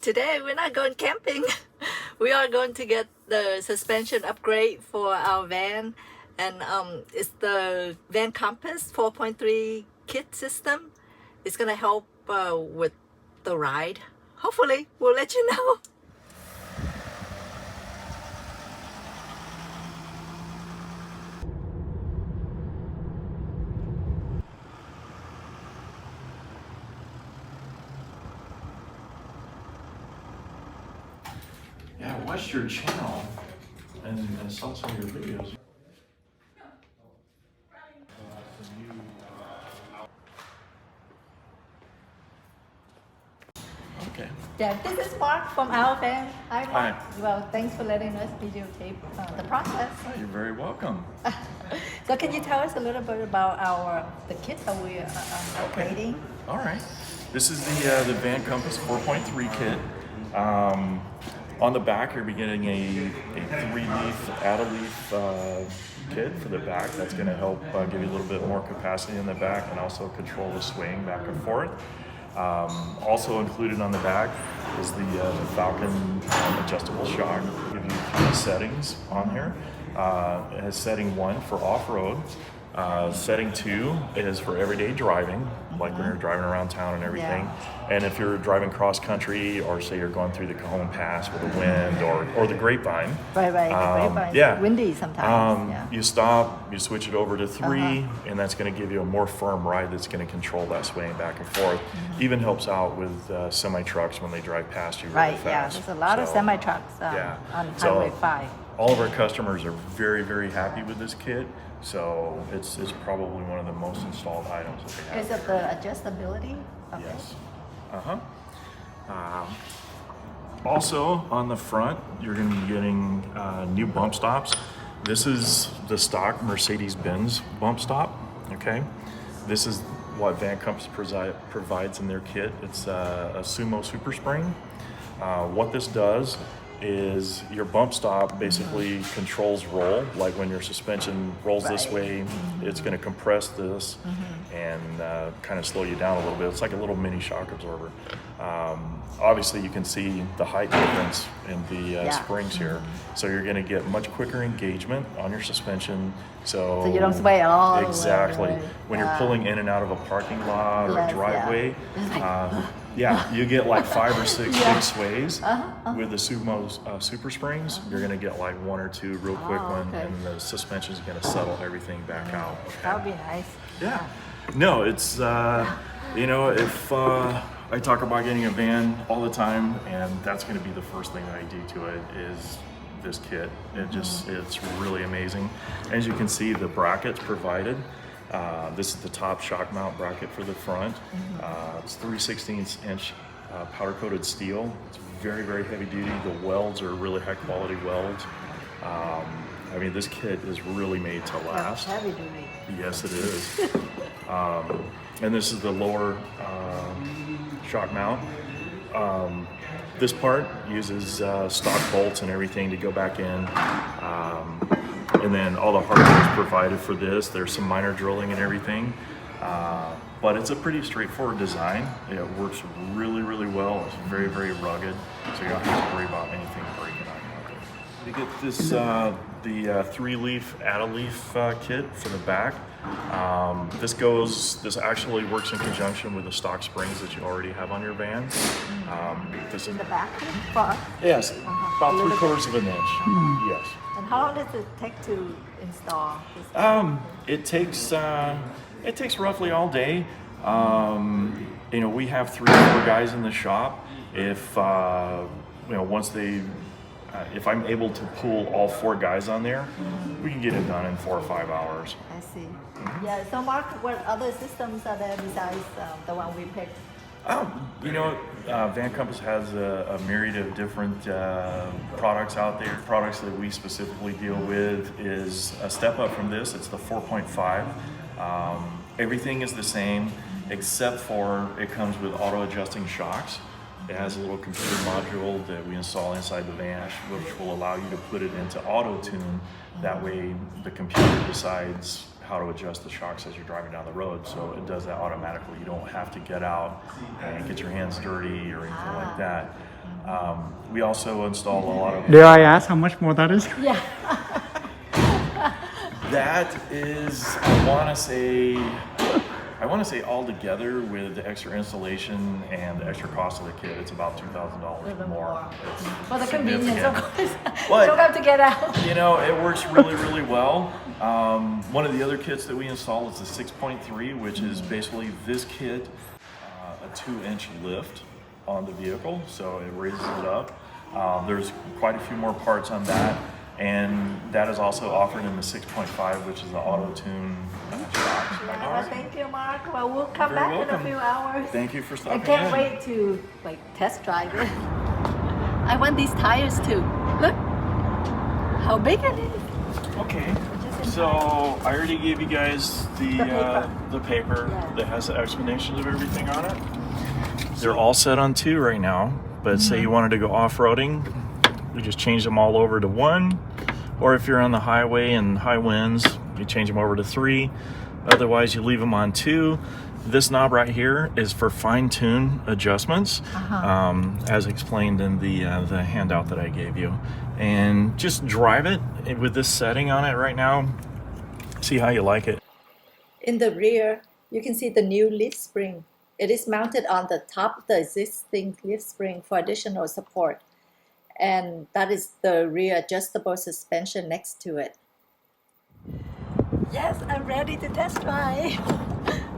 Today we're not going camping. We are going to get the suspension upgrade for our van, and it's the Van Compass 4.3 kit system. It's gonna help with the ride. Hopefully, we'll let you know. Yeah, I watched your channel and I saw some of your videos. Okay. Yeah, this is Mark from our van. Hi, Mark. Hi. Well, thanks for letting us videotape the process. Oh, you're very welcome. So, can you tell us a little bit about the kit that we are upgrading? All right. This is the Van Compass 4.3 kit. On the back, you're getting a 3-leaf add-a-leaf kit for the back. That's going to help give you a little bit more capacity in the back and also control the swing back and forth. Also included on the back is the Falcon adjustable shock. Give you 3 settings on here. It has setting 1 for off-road. Setting 2 is for everyday driving, like when you're driving around town and everything. Yeah. And if you're driving cross country, or say you're going through the Cajon Pass with the wind, or the Grapevine. Right, the grapevine. Yeah. Windy sometimes. You stop, you switch it over to 3, and that's going to give you a more firm ride that's going to control that swaying back and forth. Even helps out with semi-trucks when they drive past you really fast. Yeah, there's a lot of semi-trucks on Highway 5. All of our customers are very, very happy with this kit. So it's probably one of the most installed items that we have. Is it the adjustability of Yes. Also on the front, you're going to be getting new bump stops. This is the stock Mercedes-Benz bump stop. Okay, this is what Van Compass provides in their kit. It's a Sumo Super Spring. What this does is your bump stop basically controls roll. Like when your suspension rolls this way, it's going to compress this and kind of slow you down a little bit. It's like a little mini shock absorber. Obviously you can see the height difference in the springs here. So you're going to get much quicker engagement on your suspension. So you don't sway at all. Exactly. When you're pulling in and out of a parking lot or a driveway, you get like 5 or 6 big sways. With the Sumo Super Springs, you're going to get like 1 or 2 real quick ones, and the suspension is going to settle everything back out. Okay? That would be nice. Yeah. No, it's, if I talk about getting a van all the time, and that's going to be the first thing that I do to it is this kit. It's really amazing. As you can see, the brackets provided. This is the top shock mount bracket for the front. It's 3/16" powder coated steel. It's very, very heavy duty. The welds are really high quality welds. I mean, this kit is really made to last. That's heavy duty. Yes, it is. And this is the lower shock mount. This part uses stock bolts and everything to go back in. And then all the hardware is provided for this. There's some minor drilling and everything. But it's a pretty straightforward design. It works really, really well. It's very, very rugged. So you don't have to worry about anything breaking on you. You get this, the 3-leaf add-a-leaf kit for the back. This actually works in conjunction with the stock springs that you already have on your van. This In the back? For, yes, about 3/4 of an inch. Yes. and how long does it take to install this? It takes roughly all day. We have 3 or 4 guys in the shop. If if I'm able to pull all 4 guys on there, we can get it done in 4 or 5 hours. I see. Yeah, so Mark, what other systems are there besides the one we picked? Van Compass has a myriad of different products out there. Products that we specifically deal with is a step up from this. It's the 4.5. Everything is the same except for it comes with auto adjusting shocks. It has a little computer module that we install inside the van, which will allow you to put it into auto tune. That way the computer decides how to adjust the shocks as you're driving down the road. So it does that automatically. You don't have to get out and get your hands dirty or anything like that. We also installed a lot of. Dare I ask how much more that is? Yeah. That is, I want to say all together with the extra installation and the extra cost of the kit, it's about $2,000 more. It's For the convenience, of significant. course. But, You don't have to get out. You know, it works really, really well. One of the other kits that we installed is the 6.3, which is basically this kit, a 2-inch lift on the vehicle, so it raises it up. There's quite a few more parts on that, and that is also offered in the 6.5, which is the auto-tune shock. Well, thank you, Mark. Well, we'll come Very back welcome. in a few hours. Thank you for I stopping can't in. wait to test drive it. I want these tires too. Look how big it is. Okay, so I already gave you guys the paper Yeah. that has the explanations of everything on it. They're all set on 2 right now, but say you wanted to go off-roading, we just change them all over to 1. Or if you're on the highway and high winds, you change them over to 3. Otherwise, you leave them on 2. This knob right here is for fine-tune adjustments, as explained in the handout that I gave you. And just drive it with this setting on it right now. See how you like it. In the rear, you can see the new leaf spring. It is mounted on the top of the existing leaf spring for additional support. And that is the rear adjustable suspension next to it. Yes, I'm ready to test drive.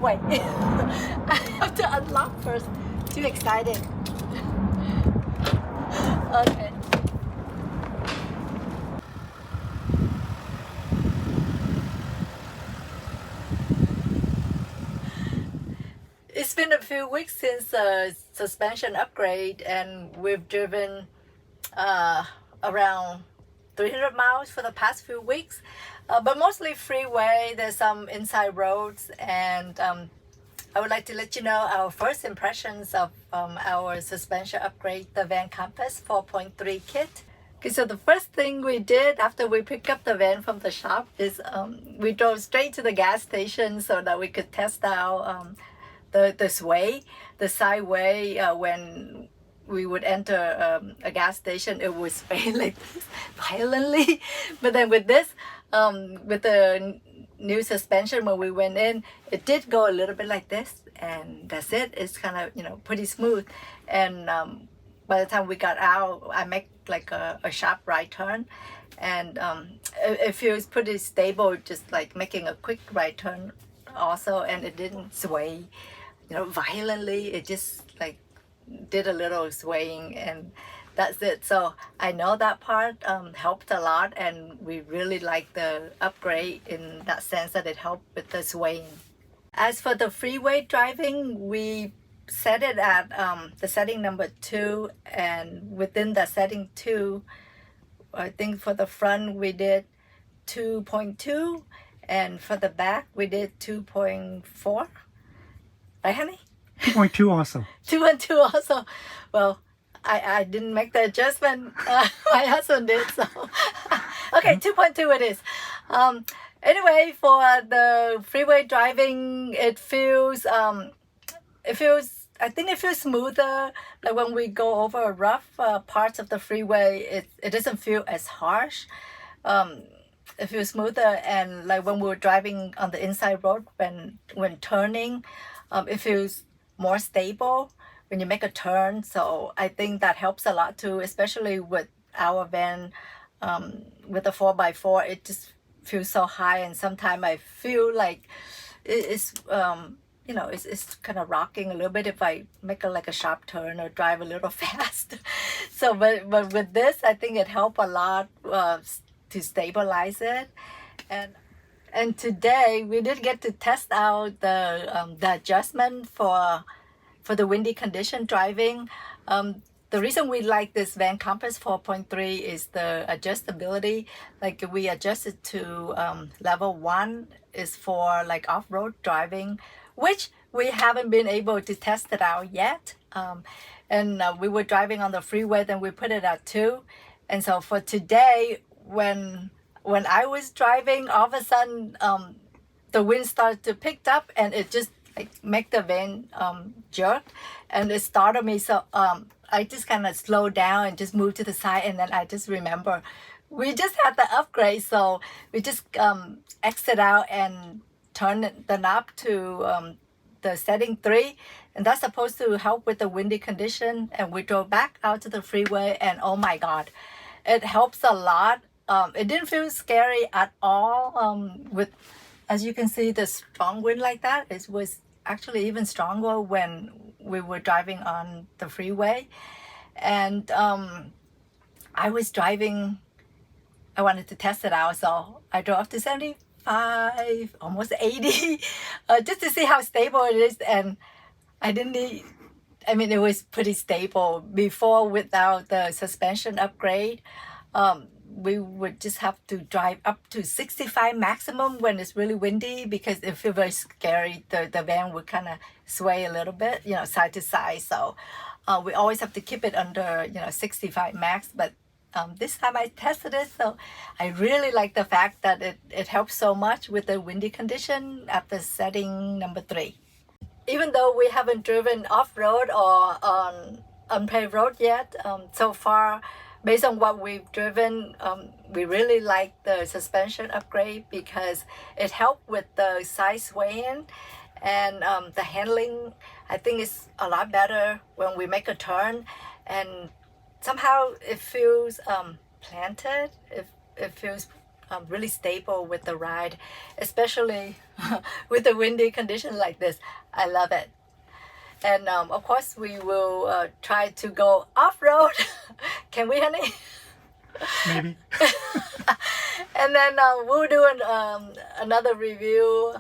Wait, I have to unlock first. Too excited. Okay. It's been a few weeks since a suspension upgrade, and we've driven around 300 miles for the past few weeks, but mostly freeway. There's some inside roads, and I would like to let you know our first impressions of our suspension upgrade, the Van Compass 4.3 kit. Okay, so the first thing we did after we picked up the van from the shop is we drove straight to the gas station so that we could test out the sway, the sideway. When we would enter a gas station, it would sway like this violently. But then with this, with the new suspension, when we went in, it did go a little bit like this, and that's it. It's kind of pretty smooth. And by the time we got out, I make like a sharp right turn, and it feels pretty stable, just like making a quick right turn also, and it didn't sway violently. It just like did a little swaying, and that's it. So I know that part helped a lot, and we really like the upgrade in that sense that it helped with the swaying. As for the freeway driving, we set it at the setting number 2, and within the setting 2, I think for the front we did 2.2, and for the back we did 2.4. Right, honey? 2.2 also. 2 and 2 also. Well, I didn't make the adjustment. My husband did, so. Okay, 2.2 it is. Anyway, for the freeway driving, I think it feels smoother. Like when we go over rough parts of the freeway, it doesn't feel as harsh. It feels smoother, and like when we were driving on the inside road, when turning, it feels more stable when you make a turn. So I think that helps a lot too, especially with our van, with the 4x4. It just feels so high, and sometimes I feel like it's it's kind of rocking a little bit if I make a sharp turn or drive a little fast. So but with this, I think it helped a lot to stabilize it. And today we did get to test out the adjustment for the windy condition driving. The reason we like this Van Compass 4.3 is the adjustability. Like we adjusted to level 1 is for like off-road driving, which we haven't been able to test it out yet. And we were driving on the freeway, then we put it at 2. And so for today, when I was driving, all of a sudden the wind started to pick up, and it just like make the van jerk, and it startled me. So I just kind of slowed down and just moved to the side, and then I just remember we just had the upgrade, so we just exit out and turn the knob to the setting 3, and that's supposed to help with the windy condition. And we drove back out to the freeway, and oh my God, it helps a lot. It didn't feel scary at all. With, as you can see, the strong wind like that, it was actually even stronger when we were driving on the freeway. And I was driving, I wanted to test it out, so I drove up to 75, almost 80, just to see how stable it is. And I didn't need, I mean, it was pretty stable before without the suspension upgrade. We would just have to drive up to 65 maximum when it's really windy, because it feels very scary. The van would kind of sway a little bit, you know, side to side. So we always have to keep it under, you know, 65 max. But this time I tested it, so I really like the fact that it helps so much with the windy condition at the setting number 3. Even though we haven't driven off-road or on unpaved road yet, so far, based on what we've driven, we really like the suspension upgrade because it helped with the side swaying, and the handling, I think, is a lot better when we make a turn, and somehow it feels planted. It feels really stable with the ride, especially with the windy condition like this. I love it. And of course, we will try to go off-road. Can we, honey? Maybe. And then we'll do another review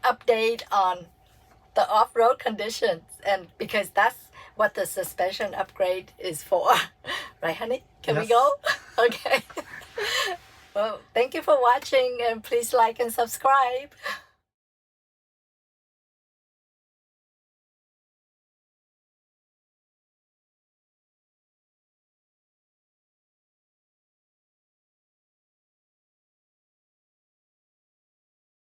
update on the off-road conditions, and because that's what the suspension upgrade is for. Right, honey? Can we Yes. go? Okay. Well, thank you for watching, and please like and subscribe.